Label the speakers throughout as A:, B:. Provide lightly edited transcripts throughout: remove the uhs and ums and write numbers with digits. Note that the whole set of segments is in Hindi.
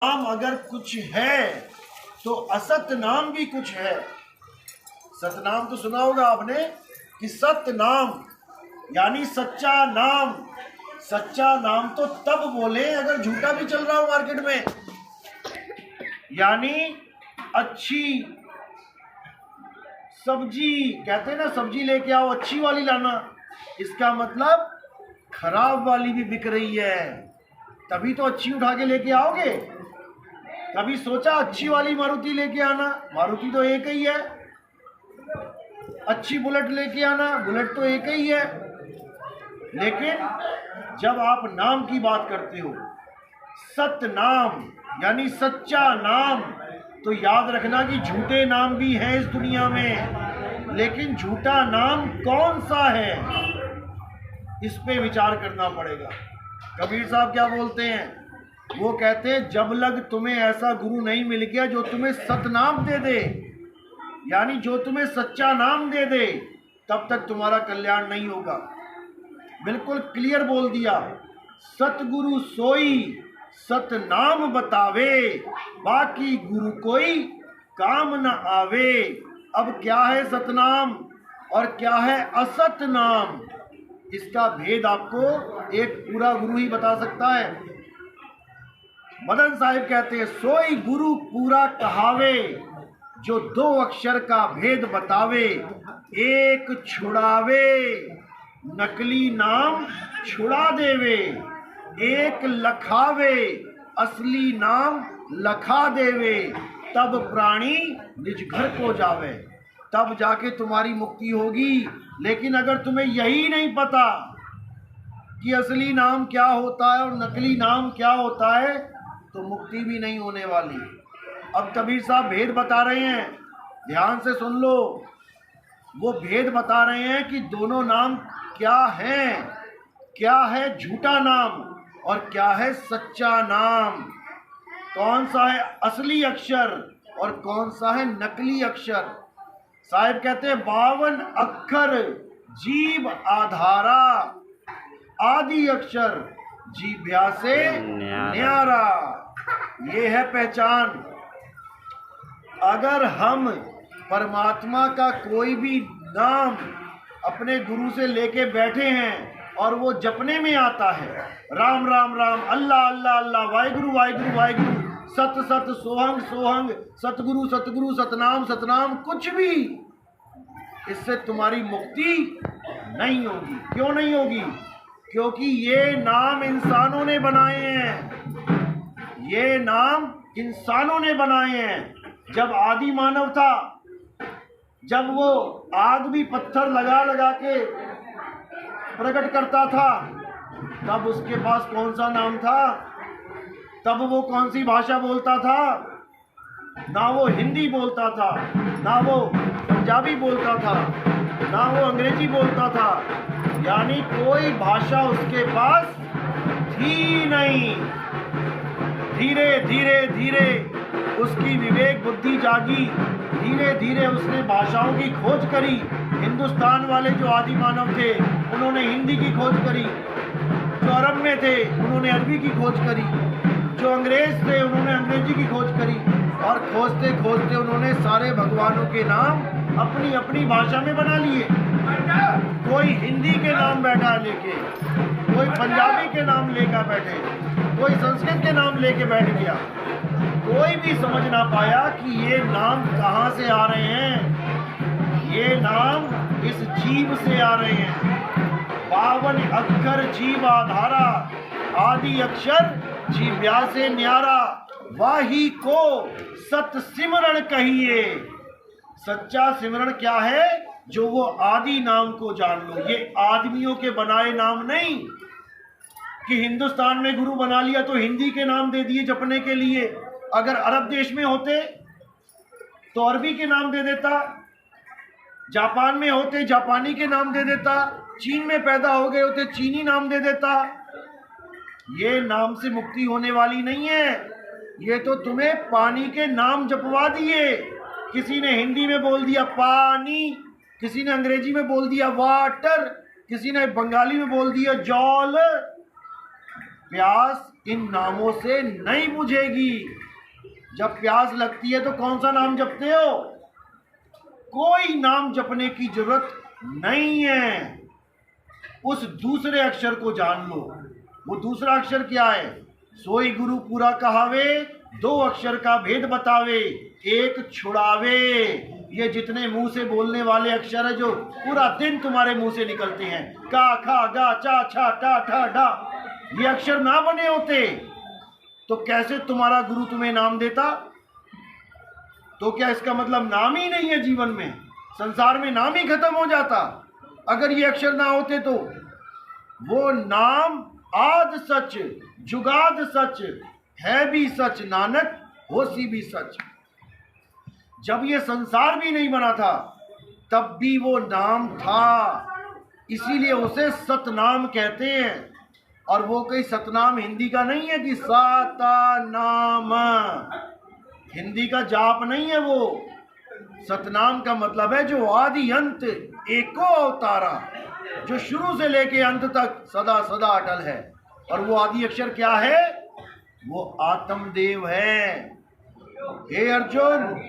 A: नाम अगर कुछ है तो असत नाम भी कुछ है। सतनाम तो सुना होगा आपने कि सत्य नाम यानी सच्चा नाम। सच्चा नाम तो तब बोले अगर झूठा भी चल रहा हो मार्केट में। यानी अच्छी सब्जी, कहते हैं ना सब्जी लेके आओ अच्छी वाली लाना, इसका मतलब खराब वाली भी बिक रही है, तभी तो अच्छी उठा के लेके आओगे। कभी सोचा अच्छी वाली मारुति लेके आना? मारुति तो एक ही है। अच्छी बुलेट लेके आना, बुलेट तो एक ही है। लेकिन जब आप नाम की बात करते हो, सत्य नाम यानी सच्चा नाम, तो याद रखना कि झूठे नाम भी हैं इस दुनिया में, लेकिन झूठा नाम कौन सा है इस पे विचार करना पड़ेगा। कबीर साहब क्या बोलते हैं? वो कहते हैं जब लग तुम्हें ऐसा गुरु नहीं मिल गया जो तुम्हें सतनाम दे दे, यानी जो तुम्हें सच्चा नाम दे दे, तब तक तुम्हारा कल्याण नहीं होगा। बिल्कुल क्लियर बोल दिया, सतगुरु सोई सतनाम बतावे, बाकी गुरु कोई काम न आवे। अब क्या है सतनाम और क्या है असत नाम, इसका भेद आपको एक पूरा गुरु ही बता सकता है। मदन साहिब कहते हैं सोई गुरु पूरा कहावे, जो दो अक्षर का भेद बतावे, एक छुड़ावे नकली नाम छुड़ा देवे, एक लखावे असली नाम लखा देवे, तब प्राणी निज घर को जावे। तब जाके तुम्हारी मुक्ति होगी। लेकिन अगर तुम्हें यही नहीं पता कि असली नाम क्या होता है और नकली नाम क्या होता है, तो मुक्ति भी नहीं होने वाली। अब कबीर साहब भेद बता रहे हैं, ध्यान से सुन लो। वो भेद बता रहे हैं कि दोनों नाम क्या हैं, क्या है झूठा नाम और क्या है सच्चा नाम, कौन सा है असली अक्षर और कौन सा है नकली अक्षर। साहिब कहते हैं 52 अक्षर जीव आधारा, आदि अक्षर जीभ्या से न्यारा। ये है पहचान। अगर हम परमात्मा का कोई भी नाम अपने गुरु से लेके बैठे हैं और वो जपने में आता है, राम राम राम, अल्लाह अल्लाह अल्लाह, वाहिगुरु वाहिगुरु वाहिगुरु, सत सत सोहंग सोहंग, सतगुरु सतगुरु, सतनाम सतनाम, कुछ भी, इससे तुम्हारी मुक्ति नहीं होगी। क्यों नहीं होगी? क्योंकि ये नाम इंसानों ने बनाए हैं, ये नाम इंसानों ने बनाए हैं। जब आदि मानव था, जब वो आग भी पत्थर लगा लगा के प्रकट करता था, तब उसके पास कौन सा नाम था? तब वो कौन सी भाषा बोलता था? ना वो हिंदी बोलता था, ना वो पंजाबी बोलता था, ना वो अंग्रेजी बोलता था, यानी कोई भाषा उसके पास थी नहीं। धीरे धीरे धीरे उसकी विवेक बुद्धि जागी, धीरे धीरे उसने भाषाओं की खोज करी। हिंदुस्तान वाले जो आदि मानव थे उन्होंने हिंदी की खोज करी, जो अरब में थे उन्होंने अरबी की खोज करी, जो अंग्रेज थे उन्होंने अंग्रेजी की खोज करी, और खोजते खोजते उन्होंने सारे भगवानों के नाम अपनी अपनी भाषा में बना लिए। कोई हिंदी के नाम बैठा लेके, कोई पंजाबी के नाम लेकर बैठे, कोई संस्कृत के नाम लेके बैठ गया। कोई भी समझ ना पाया कि ये नाम कहाँ से आ रहे हैं। ये नाम इस जीव से आ रहे हैं। 52 अक्षर जीव आधारा, आदि अक्षर जीव्या से न्यारा, वाही को सत सिमरण कहिए। सच्चा सिमरण क्या है? जो वो आदि नाम को जान लो। ये आदमियों के बनाए नाम नहीं कि हिंदुस्तान में गुरु बना लिया तो हिंदी के नाम दे दिए जपने के लिए। अगर अरब देश में होते तो अरबी के नाम दे देता, जापान में होते जापानी के नाम दे देता, चीन में पैदा हो गए होते चीनी नाम दे देता। ये नाम से मुक्ति होने वाली नहीं है। ये तो तुम्हें पानी के नाम जपवा दिए। किसी ने हिंदी में बोल दिया पानी, किसी ने अंग्रेजी में बोल दिया वाटर, किसी ने बंगाली में बोल दिया जल। प्यास इन नामों से नहीं बुझेगी। जब प्यास लगती है तो कौन सा नाम जपते हो? कोई नाम जपने की जरूरत नहीं है। उस दूसरे अक्षर को जान लो। वो दूसरा अक्षर क्या है? सोई गुरु पूरा कहावे, दो अक्षर का भेद बतावे, एक छुड़ावे। ये जितने मुंह से बोलने वाले अक्षर है जो पूरा दिन तुम्हारे मुंह से निकलते हैं, का, खा, गा, चा, छा, टा, ठा, डा, ये अक्षर ना बने होते तो कैसे तुम्हारा गुरु तुम्हें नाम देता? तो क्या इसका मतलब नाम ही नहीं है? जीवन में, संसार में नाम ही खत्म हो जाता अगर ये अक्षर ना होते तो? वो नाम आद सच, जुगाद सच, है भी सच, नानक होसी भी सच। जब ये संसार भी नहीं बना था तब भी वो नाम था, इसीलिए उसे सतनाम कहते हैं। और वो कोई सतनाम हिंदी का नहीं है कि साता नाम, हिंदी का जाप नहीं है वो। सतनाम का मतलब है जो आदि अंत एको अवतारा, जो शुरू से लेके अंत तक सदा सदा अटल है। और वो आदि अक्षर क्या है? वो आत्मदेव है। हे अर्जुन,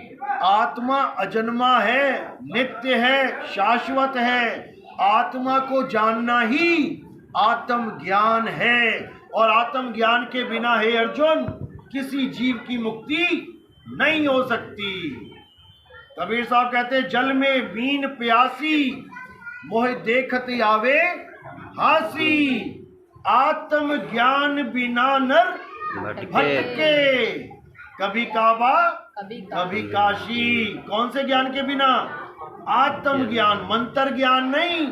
A: आत्मा अजन्मा है, नित्य है, शाश्वत है। आत्मा को जानना ही आत्म ज्ञान है। और आत्म ज्ञान के बिना, हे अर्जुन, किसी जीव की मुक्ति नहीं हो सकती। कबीर साहब कहते हैं, जल में बीन प्यासी, मोह देखते आवे हासी। आत्म ज्ञान बिना नर भटके, कभी काबा कभी काशी। कौन से ज्ञान के बिना? आत्म ज्ञान, मंत्र ज्ञान नहीं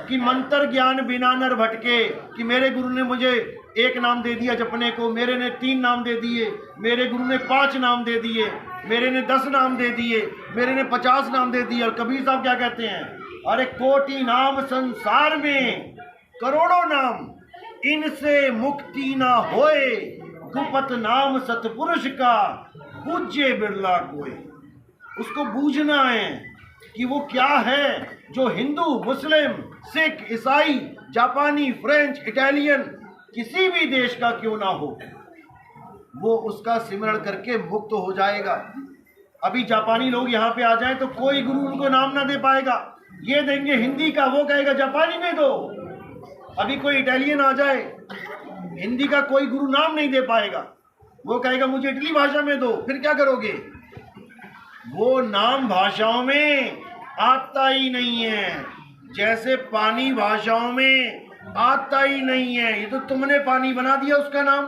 A: कि मंत्र ज्ञान बिना नर भटके। कि मेरे गुरु ने मुझे एक नाम दे दिया जपने को, मेरे ने 3 नाम दे दिए, मेरे गुरु ने 5 नाम दे दिए, मेरे ने 10 नाम दे दिए, मेरे ने 50 नाम दे दिए। और कबीर साहब क्या कहते हैं? अरे कोटि नाम संसार में, करोड़ों नाम, इनसे मुक्ति ना होए। गुपत नाम सतपुरुष का, पूज्य बिरला कोई। उसको बूझना है कि वो क्या है जो हिंदू, मुस्लिम, सिख, ईसाई, जापानी, फ्रेंच, इटालियन, किसी भी देश का क्यों ना हो, वो उसका सिमरण करके मुक्त हो जाएगा। अभी जापानी लोग यहाँ पे आ जाएं तो कोई गुरु उनको नाम ना दे पाएगा। ये देंगे हिंदी का, वो कहेगा जापानी में दो। अभी कोई इटालियन आ जाए, हिंदी का कोई गुरु नाम नहीं दे पाएगा, वो कहेगा मुझे इटली भाषा में दो। फिर क्या करोगे? वो नाम भाषाओं में आता ही नहीं है, जैसे पानी भाषाओं में आता ही नहीं है। ये तो तुमने पानी बना दिया उसका नाम।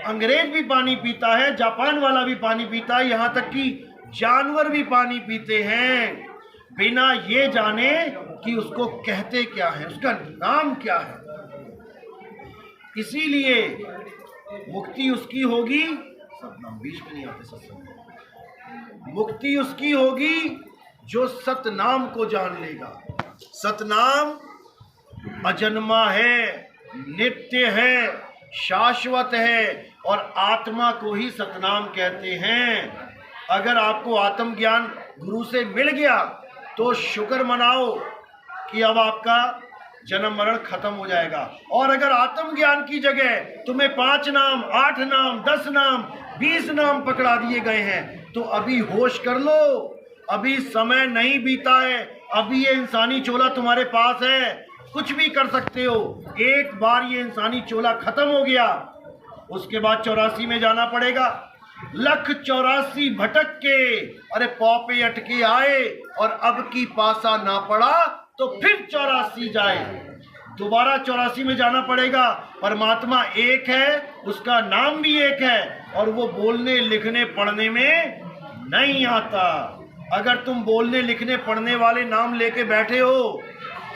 A: अंग्रेज भी पानी पीता है, जापान वाला भी पानी पीता है, यहाँ तक कि जानवर भी पानी पीते हैं बिना ये जाने कि उसको कहते क्या है, उसका नाम क्या है। इसीलिए मुक्ति उसकी होगी, सब नाम बीच में नहीं आते सत्संग। मुक्ति उसकी होगी जो सतनाम को जान लेगा। सतनाम अजन्मा है, नित्य है, शाश्वत है, और आत्मा को ही सतनाम कहते हैं। अगर आपको आत्म ज्ञान गुरु से मिल गया तो शुक्र मनाओ कि अब आपका जन्म मरण खत्म हो जाएगा। और अगर आत्म ज्ञान की जगह तुम्हें 5 नाम, 8 नाम, 10 नाम, 20 नाम पकड़ा दिए गए हैं तो अभी होश कर लो, अभी समय नहीं बीता है, अभी ये इंसानी चोला तुम्हारे पास है, कुछ भी कर सकते हो। एक बार ये इंसानी चोला खत्म हो गया उसके बाद 84 में जाना पड़ेगा। 1,84 भटक के, अरे पौपे अटके आए और अब की पासा ना पड़ा तो फिर 84 जाए, दोबारा 84 में जाना पड़ेगा। परमात्मा एक है, उसका नाम भी एक है, और वो बोलने लिखने पढ़ने में नहीं आता। अगर तुम बोलने लिखने पढ़ने वाले नाम लेके बैठे हो,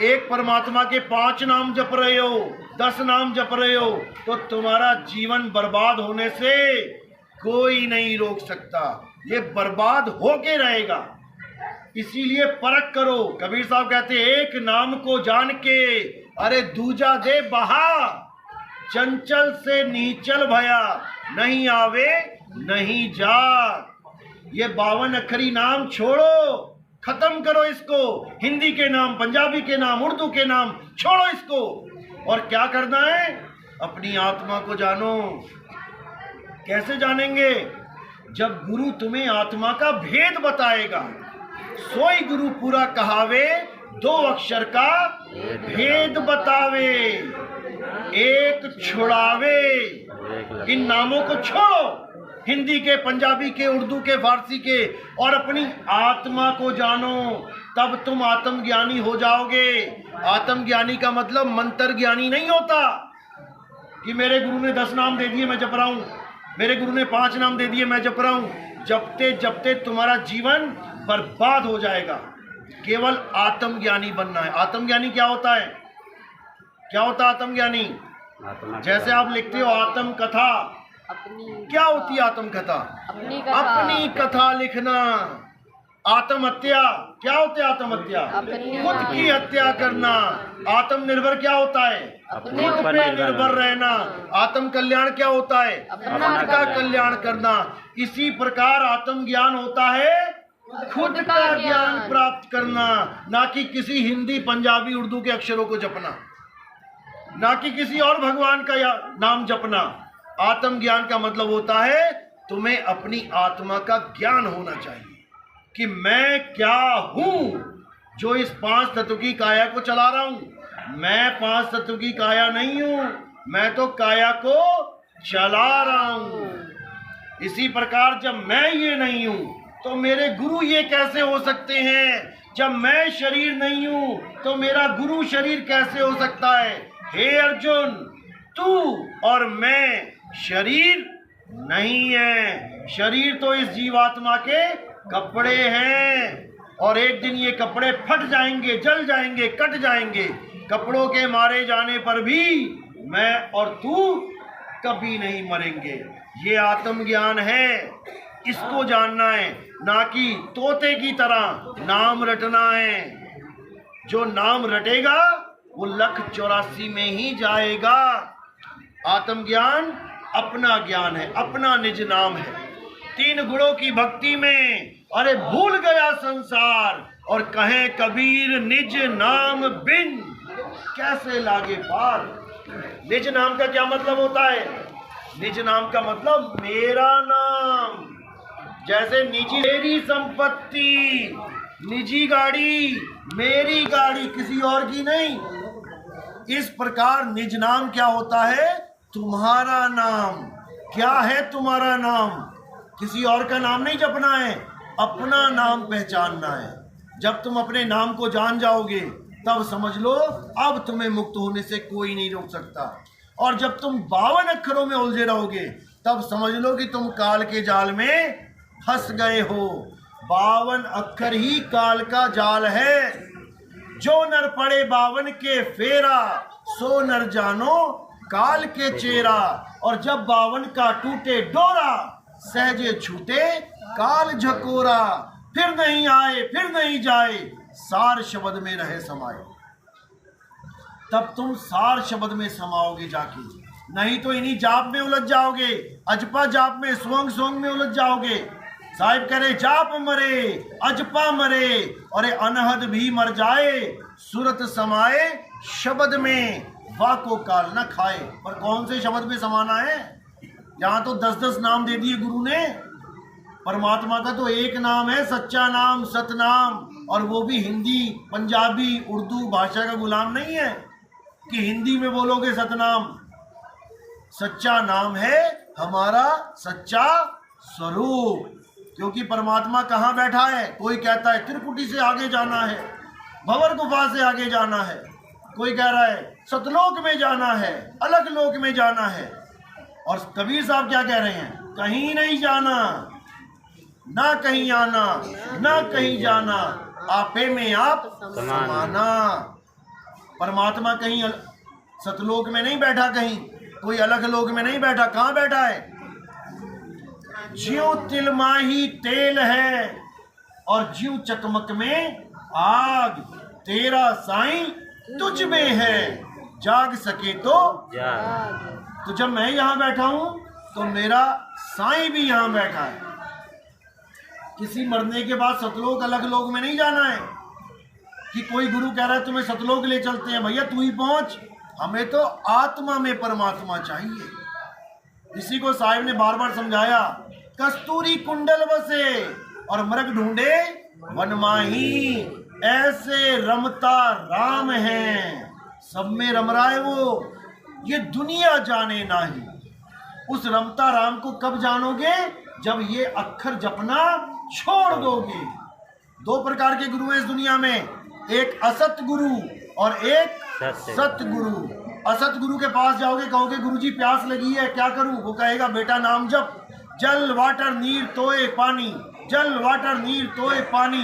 A: एक परमात्मा के 5 नाम जप रहे हो, 10 नाम जप रहे हो, तो तुम्हारा जीवन बर्बाद होने से कोई नहीं रोक सकता, ये बर्बाद होके रहेगा। इसीलिए परख करो। कबीर साहब कहते हैं, एक नाम को जान के अरे दूजा दे बहा, चंचल से नीचल भया, नहीं आवे नहीं जा। ये 52 अक्षरी नाम छोड़ो, खत्म करो इसको। हिंदी के नाम, पंजाबी के नाम, उर्दू के नाम छोड़ो इसको। और क्या करना है? अपनी आत्मा को जानो। कैसे जानेंगे? जब गुरु तुम्हें आत्मा का भेद बताएगा। सोई गुरु पूरा कहावे, 2 अक्षर का भेद बतावे, एक छुड़ावे। इन नामों को छोड़ो, हिंदी के, पंजाबी के, उर्दू के, फारसी के, और अपनी आत्मा को जानो। तब तुम आत्मज्ञानी हो जाओगे। आत्मज्ञानी का मतलब मंत्र ज्ञानी नहीं होता कि मेरे गुरु ने 10 नाम दे दिए मैं जप रहा हूं, मेरे गुरु ने 5 नाम दे दिए मैं जप रहा हूं। जपते जपते तुम्हारा जीवन बर्बाद हो जाएगा। केवल आत्मज्ञानी बनना है। आत्मज्ञानी क्या होता है? क्या होता है आत्मज्ञानी? जैसे आप लिखते हो आत्म कथा, क्या होती है आत्म कथा? अपनी कथा लिखना। आत्महत्या क्या होती है? आत्महत्या खुद की हत्या करना। आत्मनिर्भर क्या होता है? खुद पे निर्भर रहना। आत्म कल्याण क्या होता है? खुद का कल्याण करना। इसी प्रकार आत्म ज्ञान होता है खुद का ज्ञान प्राप्त करना, ना कि किसी हिंदी, पंजाबी, उर्दू के अक्षरों को जपना, ना कि किसी और भगवान का नाम जपना। आत्म ज्ञान का मतलब होता है तुम्हें अपनी आत्मा का ज्ञान होना चाहिए कि मैं क्या हूं जो इस 5 तत्व की काया को चला रहा हूं। मैं 5 तत्व की काया नहीं हूं, मैं तो काया को चला रहा हूं। इसी प्रकार जब मैं ये नहीं हूं तो मेरे गुरु ये कैसे हो सकते हैं? जब मैं शरीर नहीं हूं तो मेरा गुरु शरीर कैसे हो सकता है? हे अर्जुन, तू और मैं शरीर नहीं है। शरीर तो इस जीवात्मा के कपड़े हैं, और एक दिन ये कपड़े फट जाएंगे, जल जाएंगे, कट जाएंगे। कपड़ों के मारे जाने पर भी मैं और तू कभी नहीं मरेंगे। ये आत्मज्ञान है, इसको जानना है, ना कि तोते की तरह नाम रटना है। जो नाम रटेगा वो 1,84 में ही जाएगा। आत्मज्ञान अपना ज्ञान है, अपना निज नाम है। 3 गुणों की भक्ति में अरे भूल गया संसार, और कहे कबीर निज नाम बिन कैसे लागे पार। निज नाम का क्या मतलब होता है? निज नाम का मतलब मेरा नाम। जैसे निजी मेरी संपत्ति, निजी गाड़ी मेरी गाड़ी, किसी और की नहीं। इस प्रकार निज नाम क्या होता है? तुम्हारा नाम। क्या है तुम्हारा नाम? किसी और का नाम नहीं जपना है, अपना नाम पहचानना है। जब तुम अपने नाम को जान जाओगे तब समझ लो अब तुम्हें मुक्त होने से कोई नहीं रोक सकता। और जब तुम 52 अक्षरों में उलझे रहोगे तब समझ लो कि तुम काल के जाल में फंस गए हो। 52 अक्षर ही काल का जाल है। जो नर पड़े 52 के फेरा, सो नर जानो काल के चेरा। और जब 52 का टूटे डोरा, सहजे छूटे काल झकोरा। फिर नहीं आए फिर नहीं जाए, सार शब्द में रहे समाये। तब तुम सार शब्द में समाओगे जाके, नहीं तो इन्हीं जाप में उलझ जाओगे। अजपा जाप में, सोंग सोंग में उलझ जाओगे। साहिब कह रहे जाप मरे अजपा मरे, और अनहद भी मर जाए, सूरत समाए शब्द में, वाको काल न खाए। पर कौन से शब्द में समाना है? यहाँ तो 10-10 नाम दे दिए गुरु ने। परमात्मा का तो एक नाम है, सच्चा नाम, सतनाम, और वो भी हिंदी, पंजाबी, उर्दू भाषा का गुलाम नहीं है कि हिंदी में बोलोगे सतनाम। सच्चा नाम है हमारा सच्चा स्वरूप। क्योंकि परमात्मा कहाँ बैठा है? कोई कहता है त्रिकुटी से आगे जाना है, भंवर गुफा से आगे जाना है, कोई कह रहा है सतलोक में जाना है, अलग लोक में जाना है। और कबीर साहब क्या कह रहे हैं? कहीं नहीं जाना, ना कहीं आना, ना कहीं जाना, आपे में आप समाना। परमात्मा कहीं सतलोक में नहीं बैठा, कहीं कोई अलग लोक में नहीं बैठा। कहाँ बैठा है? ज्यों तिलमाही तेल है और ज्यों चकमक में आग, तेरा साईं तुझ में है, जाग सके तो जाग। तो जब मैं यहाँ बैठा हूं तो मेरा साईं भी यहाँ बैठा है। किसी मरने के बाद सतलोक अलग लोक में नहीं जाना है कि कोई गुरु कह रहा है तुम्हें सतलोक ले चलते हैं, भैया तू ही पहुंच। हमें तो आत्मा में परमात्मा चाहिए। इसी को साहिब ने बार बार समझाया, कस्तूरी कुंडल बसे और मृग ढूंढे वन माही, ऐसे रमता राम है। सब में रम रहा है वो, ये दुनिया जाने नाही। उस रमता राम को कब जानोगे? जब ये अक्षर जपना छोड़ दोगे। दो प्रकार के गुरु हैं इस दुनिया में, एक असत गुरु और एक सत गुरु। असत गुरु के पास जाओगे, कहोगे गुरुजी प्यास लगी है, क्या करूं? वो कहेगा बेटा नाम जप, जल वाटर नीर तोए पानी, जल वाटर नीर तोए पानी।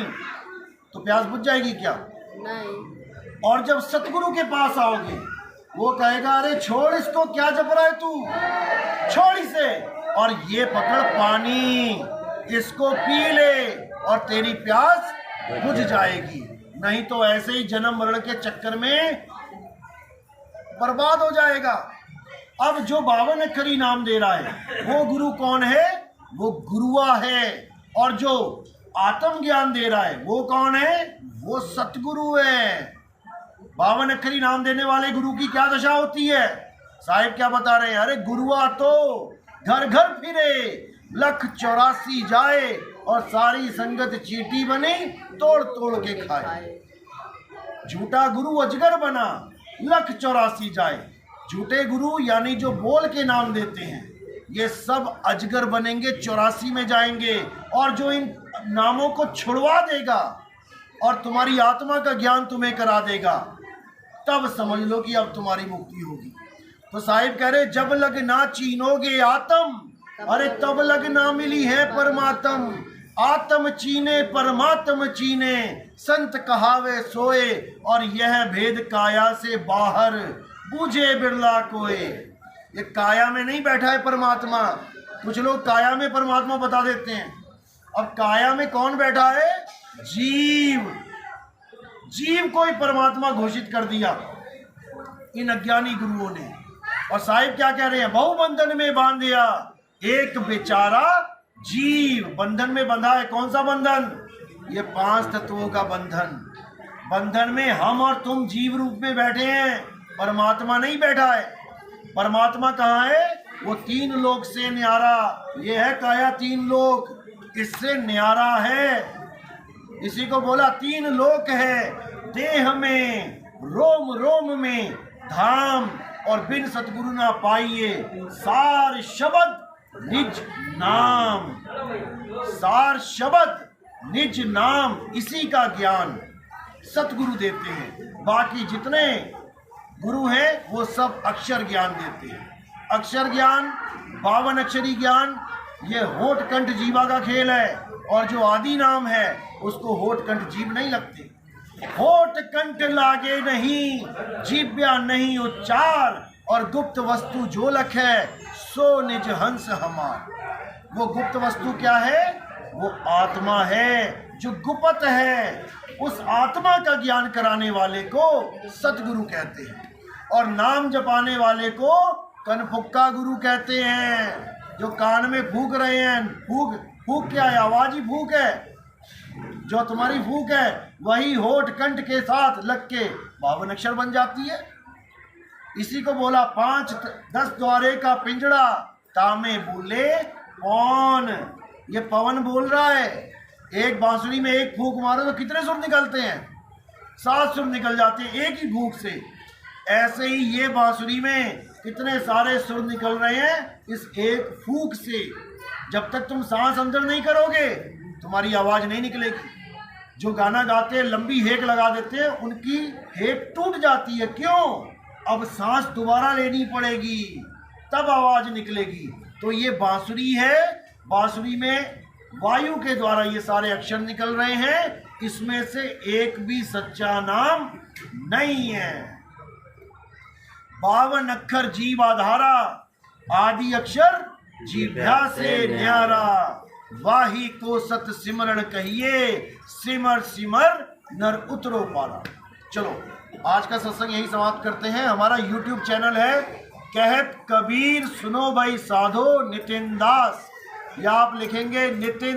A: तो प्यास बुझ जाएगी क्या? नहीं। और जब सतगुरु के पास आओगे, वो कहेगा अरे छोड़ इसको, क्या जप रहा है तू, छोड़ इसे, और ये पकड़ पानी, इसको पी ले और तेरी प्यास बुझ जाएगी। नहीं तो ऐसे ही जन्म मरण के चक्कर में बर्बाद हो जाएगा। अब जो 52 अक्षरी नाम दे रहा है वो गुरु कौन है? वो गुरुआ है। और जो आत्म ज्ञान दे रहा है वो कौन है? वो सतगुरु है। 52 अक्षरी नाम देने वाले गुरु की क्या दशा होती है? साहिब क्या बता रहे हैं? अरे गुरुआ तो घर घर फिरे, लख 84 जाए और सारी संगत चीटी बनी, तोड़ तोड़ के खाए। झूठा गुरु अजगर बना, लख 84 जाए। झूठे गुरु यानी जो बोल के नाम देते हैं, ये सब अजगर बनेंगे, 84 में जाएंगे। और जो इन नामों को छुड़वा देगा और तुम्हारी आत्मा का ज्ञान तुम्हें करा देगा, तब समझ लो कि अब तुम्हारी मुक्ति होगी। तो साहिब कह रहे जब लग ना चीनोगे आत्म, अरे तब लग ना मिली है परमात्म। आत्म चीने परमात्म चीने, संत कहावे सोए, और यह भेद काया से बाहर, बूझे बिरला कोई। ये काया में नहीं बैठा है परमात्मा। कुछ लोग काया में परमात्मा बता देते हैं। अब काया में कौन बैठा है? जीव। जीव को ही परमात्मा घोषित कर दिया इन अज्ञानी गुरुओं ने। और साहिब क्या कह रहे हैं? बहु बंधन में बांध दिया एक बेचारा जीव। बंधन में बंधा है, कौन सा बंधन? ये 5 तत्वों का बंधन। बंधन में हम और तुम जीव रूप में बैठे हैं, परमात्मा नहीं बैठा है। परमात्मा कहाँ है? वो 3 लोक से न्यारा। ये है काया 3 लोक, इससे न्यारा है। इसी को बोला 3 लोक है, देह में रोम रोम में धाम, और बिन सतगुरु ना पाइए सार शब्द निज नाम। सार शब्द निज नाम, इसी का ज्ञान सतगुरु देते हैं। बाकी जितने गुरु हैं वो सब अक्षर ज्ञान देते हैं। अक्षर ज्ञान, 52 अक्षरी ज्ञान, ये होठ कंठ जीवा का खेल है। और जो आदि नाम है उसको होठ कंठ जीव नहीं लगते। होठ कंठ लागे नहीं, जीव्या नहीं उच्चार, और गुप्त वस्तु जो लख है सो निज हंस हमार। वो गुप्त वस्तु क्या है? वो आत्मा है जो गुप्त है। उस आत्मा का ज्ञान कराने वाले को सतगुरु कहते हैं, और नाम जपाने वाले को कनफुक्का गुरु कहते हैं। जो कान में फूक रहे हैं, फूक क्या है? आवाज ही फूक है। जो तुम्हारी फूक है वही होठ कंठ के साथ लग के 52 अक्षर बन जाती है। इसी को बोला 5-10 द्वारे का पिंजड़ा, तामे बोले कौन। ये पवन बोल रहा है। एक बांसुरी में एक फूंक मारो तो कितने सुर निकलते हैं? 7 सुर निकल जाते हैं एक ही फूंक से। ऐसे ही ये बांसुरी में कितने सारे सुर निकल रहे हैं इस एक फूंक से। जब तक तुम सांस अंदर नहीं करोगे तुम्हारी आवाज नहीं निकलेगी। जो गाना गाते हैं लंबी हेक लगा देते हैं, उनकी हेक टूट जाती है। क्यों? अब सांस दोबारा लेनी पड़ेगी, तब आवाज निकलेगी। तो ये बांसुरी है, बांसुरी में वायु के द्वारा ये सारे अक्षर निकल रहे हैं। इसमें से एक भी सच्चा नाम नहीं है। 52 अक्षर जीव आधारा, आदि अक्षर जीभ्या से न्यारा। वाही को सत सिमरण कहिए, सिमर सिमर नर उतरो पारा। चलो आज का सत्संग यही समाप्त करते हैं। हमारा YouTube चैनल है कहत कबीर सुनो भाई साधो नितिन दास, या आप लिखेंगे नितिन